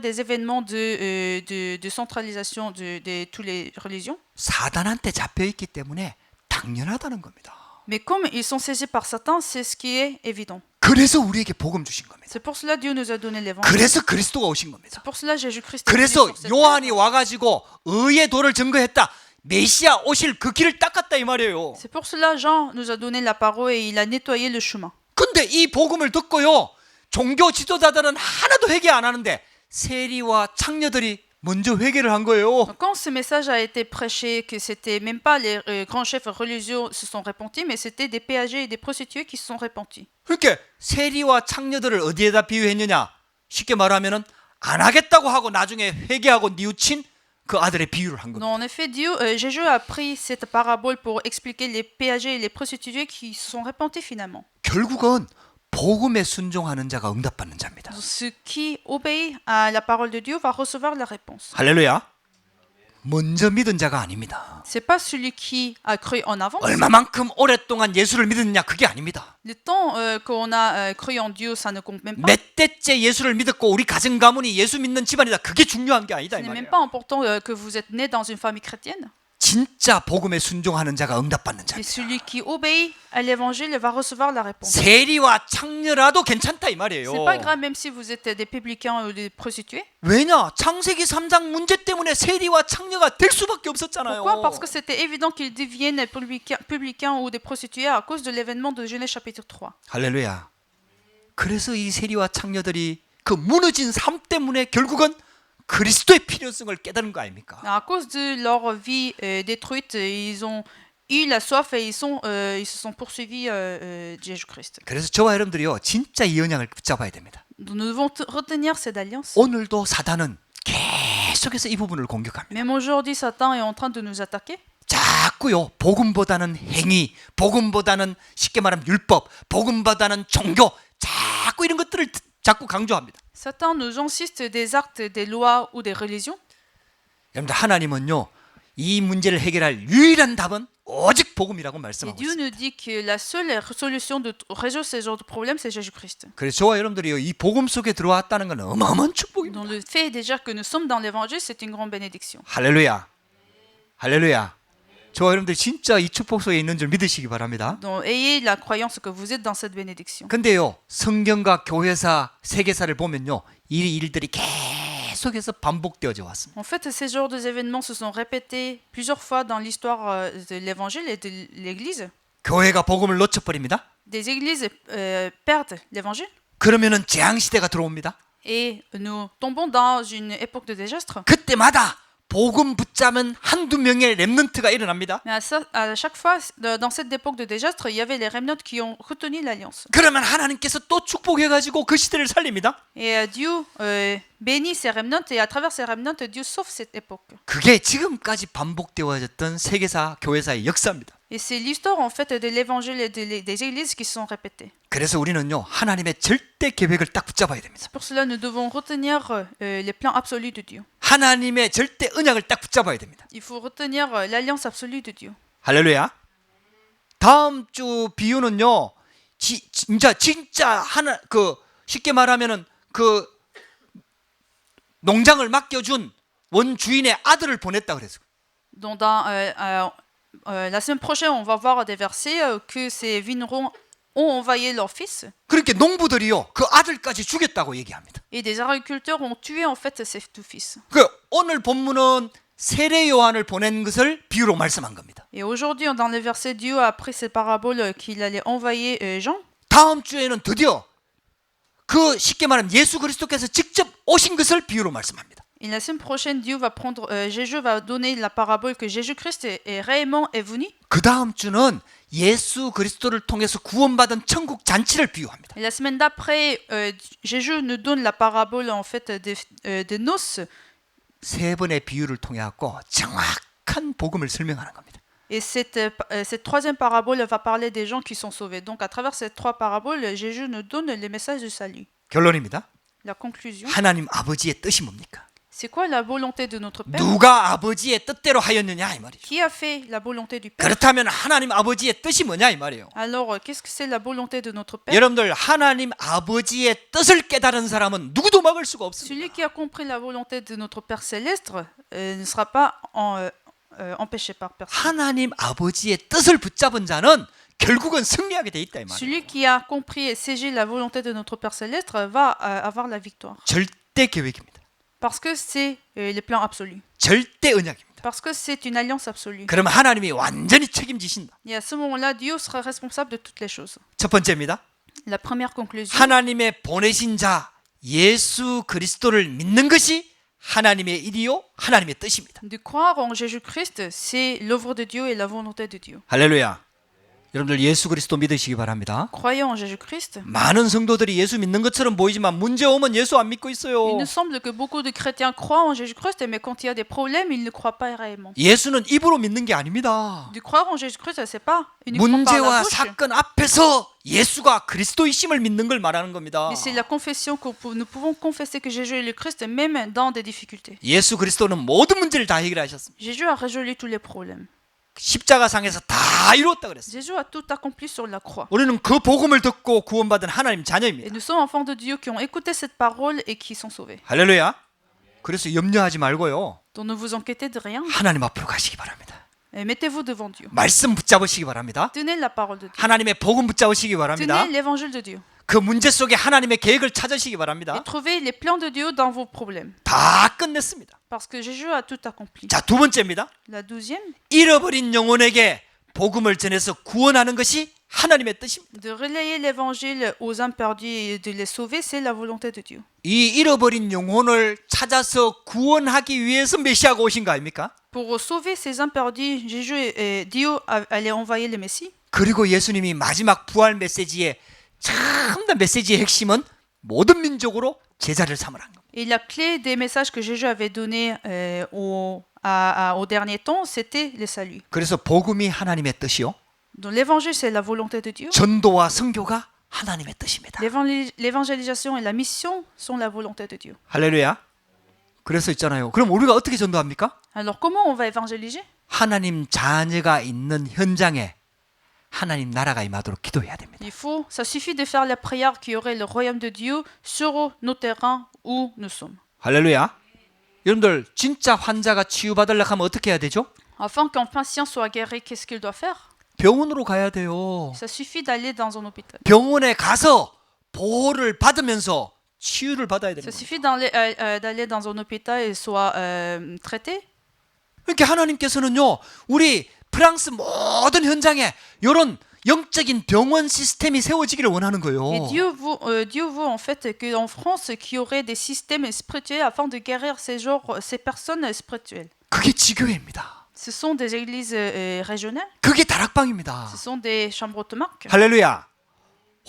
des événements de centralisation de toutes les religions. 사단한테 잡혀 있기 때문에 당연하다는 겁니다. Mais comme ils sont saisis par Satan, c'est ce qui est évident. 그래서 우리에게 복음 주신 겁니다. C'est pour cela que Dieu nous a donné l'évangile. 그래서 그리스도가 오신 겁니다. C'est pour cela que Jésus-Christ est venu 그래서 sur cette 요한이 terre. 와가지고 의의 도를 증거했다. 메시아 오실 그 길을 닦았다 이 말이에요. C'est pour cela que Jean nous a donné la parole et il a nettoyé le chemin. 근데 이 복음을 듣고요, 종교 지도자들은 하나도 회개 안 하는데 세리와 창녀들이 먼저 회개를 한 거예요. Donc, quand ce message a été prêché, que c'était même pas les grands chefs religieux se sont repentis, mais c'était des péagers et des prostituées qui se sont repentis. 그렇게 세리와 창녀들을 어디에다 비유했느냐? 쉽게 말하면은 안 하겠다고 하고 나중에 회개하고 뉘우친 그 아들의 비유를 한 겁니다. Donc, en effet, Jésus a pris cette parabole pour expliquer les péagers et les prostituées qui se sont repentis finalement. 결국은 복음에 순종하는 자가 응답받는 자입니다. Donc, ce qui obéit à la parole de Dieu va recevoir la réponse. 할렐루야. 먼저 믿은 자가 아닙니다. C'est pas celui qui a cru en avance. 얼마만큼 오랫동안 예수를 믿었냐 그게 아닙니다. Le temps qu'on a cru en Dieu, ça ne compte même pas. 몇 대째 예수를 믿었고 우리 가정 가문이 예수 믿는 집안이다. 그게 중요한 게 아니다 Ce 이 n'est même 말이에요. pas important que vous êtes né dans une famille chrétienne. 진짜 복음에 순종하는 자가 응답받는 Et 자입니다. celui qui obéit à l'évangile va recevoir la réponse. 세리와 창녀라도 괜찮다 이 말이에요. C'est pas grave même si vous êtes des publicains ou des prostituées. 왜냐? 창세기 3장 문제 때문에 세리와 창녀가 될 수밖에 없었잖아요. Pourquoi? Parce que c'était évident qu'ils deviennent publicains ou des prostituées à cause de l'événement de Genèse chapitre 3. 할렐루야. 그래서 이 세리와 창녀들이 그 무너진 삶 때문에 결국은 그리스도의 필요성을 깨달은 거 아닙니까? À cause de leur vie détruite, ils ont eu la soif et ils se sont poursuivis Jésus-Christ. 그래서 저와 여러분들이요 진짜 이 언약을 붙잡아야 됩니다. Nous devons retenir cette alliance. 오늘도 사단은 계속해서 이 부분을 공격합니다. Même aujourd'hui, Satan est en train de nous attaquer. 자꾸요 복음보다는 행위, 복음보다는 쉽게 말하면 율법, 복음보다는 종교, 자꾸 이런 것들을 자꾸 강조합니다. Satan nous insiste des actes, des lois ou des religions. 여러분들 하나님은요 이 문제를 해결할 유일한 답은 오직 복음이라고 Et 말씀하고 Dieu 있습니다. nous dit que la seule solution de résoudre ces genres de problèmes, c'est Jésus-Christ. 그래서 저와 여러분들이 이 복음 속에 들어왔다는 건 어마어마한 축복입니다. Donc le fait déjà que nous sommes dans l'évangile, c'est une grande bénédiction. 할렐루야, 할렐루야. 저와 여러분들 진짜 이 축복 속에 있는 줄 믿으시기 바랍니다. Donc ayez la croyance que vous êtes dans cette bénédiction. 근데요 성경과 교회사, 세계사를 보면요 이 일들이 계속해서 반복되어져 왔습니다. En fait, ces genres d'événements se sont répétés plusieurs fois dans l'histoire de l'évangile et de l'Église. 교회가 복음을 놓쳐버립니다. Des églises perdent l'évangile 그러면은 재앙 시대가 들어옵니다. et nous tombons dans une époque de désastre. 그때마다 복음 붙잡은 한두 명의 렘넌트가 일어납니다. Mais à chaque fois, dans cette époque de désastre, il y avait les remnants qui ont retenu l'alliance. 그러면 하나님께서 또 축복해가지고 그 시대를 살립니다. Et Dieu bénit ces remnants et à travers ces remnants, Dieu sauve cette époque. 그게 지금까지 반복되어졌던 세계사, 교회사의 역사입니다. Et c'est l'histoire en fait de l'évangile et des églises qui se sont répétées. 그래서 우리는요 하나님의 절대 계획을 딱 붙잡아야 됩니다. C'est pour cela que nous devons retenir les plans absolus de Dieu. 하나님의 절대 언약을 딱 붙잡아야 됩니다. Il faut retenir l'alliance absolue de Dieu. 할렐루야. 다음 주 비유는요 진짜 하나 그 쉽게 말하면은 그 농장을 맡겨준 원주인의 아들을 보냈다 그랬어요. Donc dans la semaine prochaine, on va voir des versets que ces vignerons ont envoyé leur fils 그렇게 농부들이요 그 아들까지 죽였다고 얘기합니다. et des agriculteurs ont tué en fait ces deux fils. 그 오늘 본문은 세례 요한을 보낸 것을 비유로 말씀한 겁니다. Et aujourd'hui, dans le verset, Dieu a pris cette parabole qu'il allait envoyer Jean. 다음 주에는 드디어 그 쉽게 말하면 예수 그리스도께서 직접 오신 것을 비유로 말씀합니다. Et la semaine prochaine, Jésus va donner la parabole que Jésus-Christ est réellement est venu. 그 다음 주는 예수 그리스도를 통해서 구원받은 천국 잔치를 비유합니다. Et la semaine d'après, Jésus nous donne la parabole en fait des noces. 세 번의 비유를 통해 갖고 정확한 복음을 설명하는 겁니다. Et cette troisième parabole va parler des gens qui sont sauvés. Donc à travers ces trois paraboles, Jésus nous donne les messages du salut. 결론입니다. La conclusion, 하나님 아버지의 뜻이 뭡니까? c'est quoi la volonté de notre Père? 누가 아버지의 뜻대로 하였느냐 이 말이죠. Qui a fait la volonté du Père? 그렇다면 하나님 아버지의 뜻이 뭐냐 이 말이에요. Alors, qu'est-ce que c'est la volonté de notre Père? 여러분들 하나님 아버지의 뜻을 깨달은 사람은 누구도 막을 수가 없습니다. Celui qui a compris la volonté de notre Père céleste ne sera pas empêché par personne. 하나님 아버지의 뜻을 붙잡은 자는 결국은 승리하게 돼 있다 이 말이에요. Celui qui a compris et saisi la volonté de notre Père céleste va avoir la victoire. 절대 계획입니다. Parce que c'est le plan absolu. 절대 언약입니다. Parce que c'est une alliance absolue. 그러면 하나님이 완전히 책임지신다. Et à ce moment-là, Dieu sera responsable de toutes les choses. 첫 번째입니다. La première conclusion, 하나님의 보내신 자 예수 그리스도를 믿는 것이 하나님의 일이요 하나님의 뜻입니다. de croire en Jésus-Christ, c'est l'œuvre de Dieu et la volonté de Dieu. 할렐루야. 여러분들 예수 그리스도 믿으시기 바랍니다. Croyons en Jésus-Christ. 많은 성도들이 예수 믿는 것처럼 보이지만 문제 오면 예수 안 믿고 있어요. Il nous semble que beaucoup de chrétiens croient en Jésus-Christ, mais quand il y a des problèmes, ils ne croient pas réellement. 예수는 입으로 믿는 게 아닙니다. De croire en Jésus-Christ, c'est pas uniquement par la 문제와 bouche, 사건 앞에서 예수가 그리스도이심을 믿는 걸 말하는 겁니다. mais c'est la confession que nous pouvons confesser que Jésus est le Christ, même dans des difficultés. 예수 그리스도는 모든 문제를 다 해결하셨습니다. Jésus a résolu tous les problèmes. 십자가상에서 다 이루었다 그랬어요. Jésus a tout accompli sur la croix. 우리는 그 복음을 듣고 구원받은 하나님 Et 자녀입니다. nous sommes enfants de Dieu qui ont écouté cette parole et qui sont sauvés. 할렐루야. 그래서 염려하지 말고요. Donc ne vous inquiétez de rien. 하나님 앞으로 가시기 바랍니다. Et mettez-vous devant Dieu. 말씀 붙잡으시기 바랍니다. Tenez la parole de Dieu. 하나님의 복음 붙잡으시기 바랍니다. Tenez l'évangile de Dieu. 그 문제 속에 하나님의 계획을 찾으시기 Et 바랍니다. trouvez les plans de Dieu dans vos problèmes. 다 끝냈습니다. Parce que Jésus a tout accompli. 자, 두 번째입니다. La douzième, 잃어버린 영혼에게 복음을 전해서 구원하는 것이 하나님의 뜻입니다. de relayer l'évangile aux âmes perdues et de les sauver, c'est la volonté de Dieu. 이 잃어버린 영혼을 찾아서 구원하기 위해서 메시아가 오신 거 아닙니까? Pour sauver ces âmes perdues, Dieu allait envoyer le Messie. 그리고 예수님이 마지막 부활 메시지의 참된 메시지의 핵심은 모든 민족으로 제자를 삼으라는 겁니다. Et la clé des messages que Jésus avait donnés au dernier temps, c'était le salut. 그래서 복음이 하나님의 뜻이요. Donc l'évangile, c'est la volonté de Dieu. 전도와 선교가 하나님의 뜻입니다. L'évangélisation et la mission sont la volonté de Dieu. 할렐루야. 그래서 있잖아요. 그럼 우리가 어떻게 전도합니까? Alors comment on va évangéliser? 하나님 자녀가 있는 현장에 하나님 나라가 임하도록 기도해야 됩니다. Ça suffit de faire la prière qu'il y aurait le royaume de Dieu sur nos terrains où nous sommes. 할렐루야. 여러분들 진짜 환자가 치유받으려고 하면 어떻게 해야 되죠? Afin qu'un patient soit guéri, qu'est-ce qu'il doit faire? 병원으로 가야 돼요. Ça suffit d'aller dans un hôpital. 병원에 가서 보호를 받으면서 치유를 받아야 되는 Ça 거예요. suffit d'aller dans un hôpital et soit traité. 그러니까 하나님께서는요, 우리 프랑스 모든 현장에 이런 영적인 병원 시스템이 세워지기를 원하는 거예요. Et Dieu veut en fait qu'en France, qu'il y aurait des systèmes spirituels afin de guérir ces personnes spirituelles. 그게 지교회입니다. Ce sont des églises régionales, 그게 다락방입니다. ce sont des chambres automarques. 할렐루야.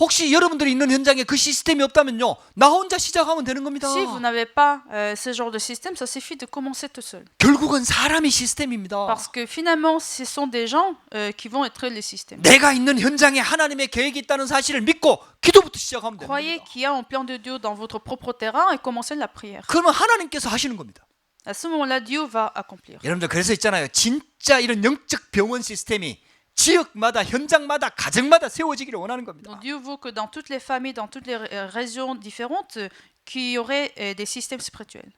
혹시 여러분들이 있는 현장에 그 시스템이 없다면요, 나 혼자 시작하면 되는 겁니다. Si vous n'avez pas ce genre de système, ça suffit de commencer tout seul. 결국은 사람이 시스템입니다. Parce que finalement, ce sont des gens qui vont être les systèmes. 내가 있는 현장에 하나님의 계획이 있다는 사실을 믿고 기도부터 시작하면 됩니다. Croyez qu'il y a un plan de Dieu dans votre propre terrain et commencez la prière. 그러면 하나님께서 하시는 겁니다. À ce moment-là, Dieu va accomplir. 여러분들 그래서 있잖아요. 진짜 이런 영적 병원 시스템이 지역마다 현장마다 가정마다 세워지기를 원하는 겁니다. Donc Dieu veut que dans toutes les familles, dans toutes les régions différentes, qu'il y aurait des systèmes spirituels.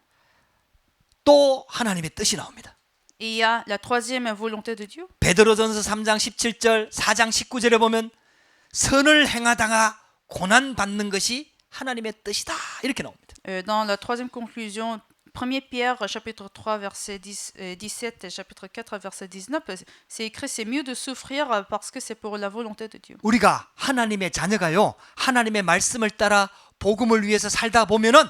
또 하나님의 뜻이 나옵니다. Et il y a la troisième volonté de Dieu. 베드로전서 3장 17절, 4장 19절에 보면 선을 행하다가 고난 받는 것이 하나님의 뜻이다. 이렇게 나옵니다. Dans la troisième conclusion, 1 Pierre, chapitre 3, verset 17 et chapitre 4, verset 19, c'est écrit, c'est mieux de souffrir parce que c'est pour la volonté de Dieu. 우리가 하나님의 자녀가요, 하나님의 말씀을 따라 복음을 위해서 살다 보면은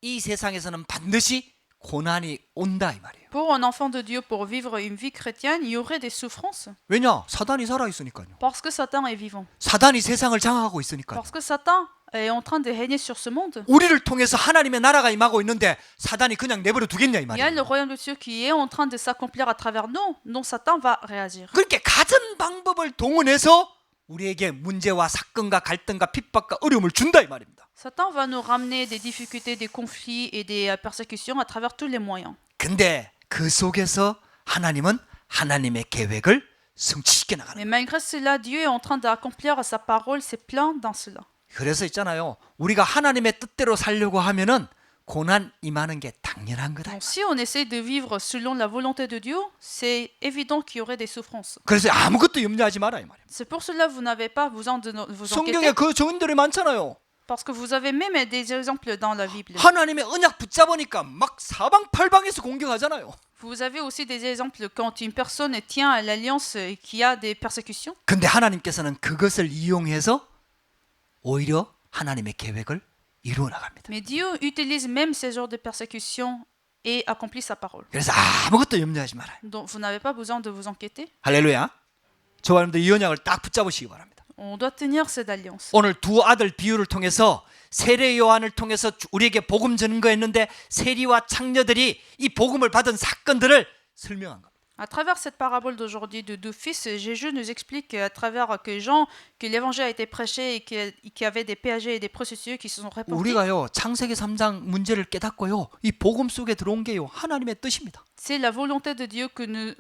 이 세상에서는 반드시 고난이 온다 이 말이에요. Pour un enfant de Dieu, pour vivre une vie chrétienne, il y aurait des souffrances. 왜냐? 사단이 살아 있으니까요. Parce que Satan est vivant. 사단이 세상을 장악하고 있으니까요. Parce que Satan est en train de régner sur ce monde. 우리를 통해서 하나님의 나라가 임하고 있는데 사단이 그냥 내버려 두겠냐 이 Il y a le 말이에요. royaume de Dieu qui est en train de s'accomplir à travers nous, dont Satan va réagir. 그렇게 갖은 방법을 동원해서 우리에게 문제와 사건과 갈등과 핍박과 어려움을 준다 이 말입니다. Satan va nous ramener des difficultés, des conflits et des persécutions à travers tous les moyens. 근데 그 속에서 하나님은 하나님의 계획을 성취시켜 나가는 Mais 거예요. malgré cela, Dieu est en train d'accomplir sa parole, ses plans dans cela. 그래서 있잖아요. 우리가 하나님의 뜻대로 살려고 하면은 고난 임하는 게 당연한 거다. Donc, si on essaie de vivre selon la volonté de Dieu, c'est évident qu'il y aurait des souffrances. 그래서 아무것도 염려하지 마라 이 말이에요. C'est pour cela que vous n'avez pas besoin de vous 성경에 inquiéter, 그 조언들이 많잖아요. parce que vous avez même des exemples dans la Bible. 하나님의 언약 붙잡으니까 막 사방팔방에서 공격하잖아요. Vous avez aussi des exemples quand une personne tient à l'alliance et qu'il y a des persécutions. 근데 하나님께서는 그것을 이용해서 오히려 하나님의 계획을 이루어 나갑니다. Mais Dieu utilise même ces genres de persécutions et accomplit sa parole. 그래서 아무것도 염려하지 말아요. Donc vous n'avez pas besoin de vous inquiéter. 할렐루야. 저와 여러분들 이 언약을 딱 붙잡으시기 바랍니다. On doit tenir cette alliance. 오늘 두 아들 비유를 통해서 세례 요한을 통해서 우리에게 복음 전거했는데 세리와 창녀들이 이 복음을 받은 사건들을 설명한 겁니다. À travers cette parabole d'aujourd'hui de deux fils, Jésus nous explique à travers que l'évangile a été prêché et qu'il y avait des péagers et des prostituées qui se sont répandus. 우리가요 창세기 3장 문제를 깨닫고요 이 복음 속에 들어온 게요 하나님의 뜻입니다. C'est la volonté de Dieu que nous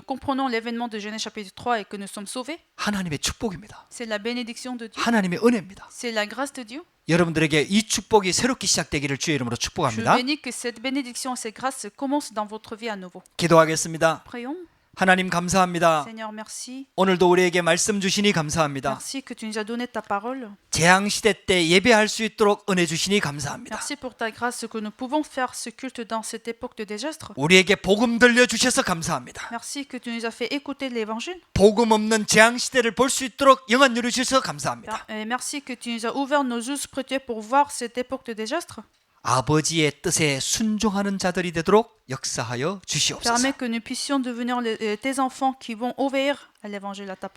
comprenons l'événement de Genèse chapitre 3 et que nous sommes sauvés. 하나님의 축복입니다. C'est la bénédiction de Dieu. 하나님의 은혜입니다. C'est la grâce de Dieu. 여러분들에게 이 축복이 새롭게 시작되기를 주의 이름으로 Je 축복합니다. bénis que cette bénédiction et cette grâce commencent dans votre vie à nouveau. 기도하겠습니다. Prions. 하나님 감사합니다. Seigneur, merci. 오늘도 우리에게 말씀 주시니 감사합니다. Merci que tu nous as donné ta parole. 재앙 시대 때 예배할 수 있도록 은혜 주시니 감사합니다. Merci pour ta grâce que nous pouvons faire ce culte dans cette époque de désastre. 우리에게 복음 들려 주셔서 감사합니다. Merci que tu nous as fait écouter l'évangile. 복음 없는 재앙 시대를 볼 수 있도록 영안 열어 주셔서 감사합니다. Et merci que tu nous as ouvert nos yeux spirituels pour voir cette époque de désastre. 아버지의 뜻에 순종하는 자들이 되도록 역사하여 주시옵소서. Permets que nous puissions devenir tes enfants qui vont obéir à l'évangile, à ta parole.